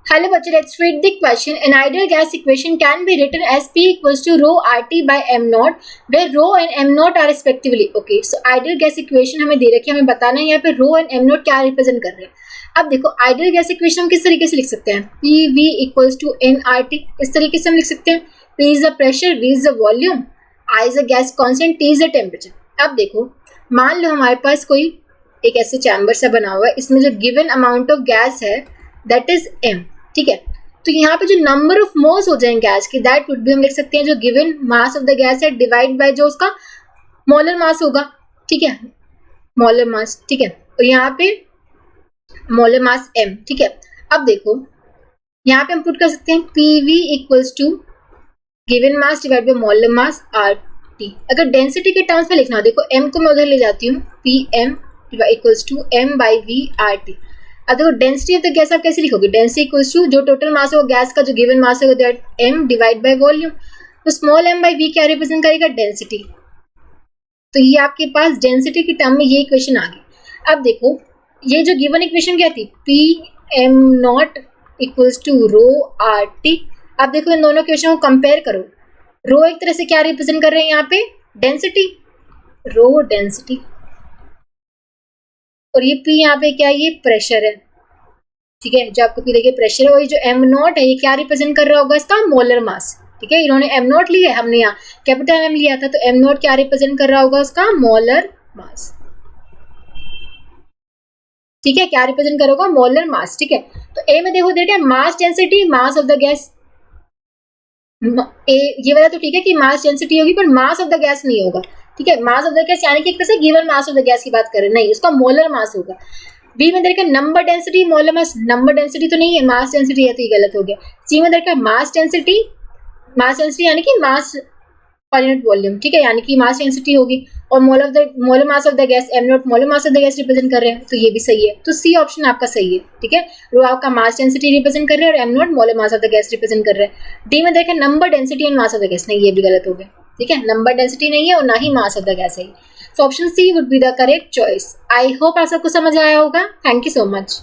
Hello बच्चे, let's read the question. An ideal gas equation can be written as P equals to rho RT by M naught, where rho and M naught are respectively. Okay, so ideal gas equation हमें दे रखी है, हमें बताना है यहाँ पे rho and M naught क्या represent कर रहे हैं. अब देखो, आइडियल गैस इक्वेशन हम किस तरीके से लिख सकते हैं. PV equals to nRT, इस तरीके से हम लिख सकते हैं. P is the pressure, V is the volume, I is the gas constant, T is the temperature. अब देखो, मान लो हमारे पास कोई एक ऐसे चैम्बर सा बना हुआ है, इसमें जो गिवन अमाउंट ऑफ गैस है दैट इज M. ठीक है, तो यहाँ पे जो नंबर ऑफ मोल्स हो जाएंगे गैस की, दैट वुड भी हम लिख सकते हैं जो given mass of the gas है डिवाइड बाय जो उसका मोलर मास होगा. ठीक है, मोलर मास. ठीक है, तो यहाँ पे मोलर मास M. ठीक है, अब देखो यहाँ पे हम पुट कर सकते हैं PV equals to given mass divide by molar mass RT. अगर डेंसिटी के टर्म्स में लिखना हो, देखो M को मैं उधर ले जाती हूँ, PM equals to M by V RT. अब देखो डेंसिटी ऑफ द गैस आप कैसे लिखोगे. डेंसिटी इक्वल्स टू जो टोटल मास होगा गैस का, जो गिवन मास होगा that M divide by volume. तो स्मॉल m बाई v क्या रिप्रेजेंट करेगा, डेंसिटी. तो ये आपके पास डेंसिटी की टर्म में ये इक्वेशन आ गई. अब देखो ये जो गिवन इक्वेशन क्या थी, PM not equals to rho RT. अब देखो इन दोनों इक्वेशन को कंपेयर करो. रो एक तरह से क्या रिप्रेजेंट कर रहे हैं यहाँ पे, डेंसिटी, रो डेंसिटी, और ये P यहाँ पे क्या है, ये प्रेशर है. ठीक है, जो आपको P देखिए प्रेशर है, और ये जो M नॉट है ये क्या रिप्रेजेंट कर रहा होगा, इसका मोलर मास. ठीक है, इन्होंने M नॉट लिया है, हमने यहाँ कैपिटल M लिया था, तो M नॉट क्या रिप्रेजेंट कर रहा होगा, उसका मोलर मास. ठीक है, क्या रिप्रेजेंट करोगा, मोलर मास. ठीक है, तो ए में देखो दे रहे mass density, mass of the gas. ये वाला तो ठीक है कि मास डेंसिटी होगी, पर मास ऑफ द गैस नहीं होगा. ठीक है, मास ऑफ द गैस यानी कि एक तरह से given mass of the gas की बात करें, नहीं, उसका मोलर मास होगा. बी में देखा number density, molar mass. Number density तो नहीं है, मास डेंसिटी है, तो ये गलत हो गया. सी में देखा मास डेंसिटी, मास डेंसिटी यानी कि मास पर यूनिट वॉल्यूम. ठीक है, यानी कि मास डेंसिटी होगी, और molar mass of the gas M not molar mass of the gas represent कर रहे हैं, तो ये भी सही है. तो सी ऑप्शन आपका सही है. ठीक है, रो आपका मास डेंसिटी रिप्रेजेंट कर रहे हैं और M not molar mass of the gas represent कर रहे हैं. डी में देखा number density and mass of the gas, नहीं, ये भी गलत हो गया. ठीक है, नंबर डेंसिटी नहीं है और ना ही मास ऑफ द गैस है. So option C would be the correct choice. I hope आप सबको समझ आया होगा. Thank you so much.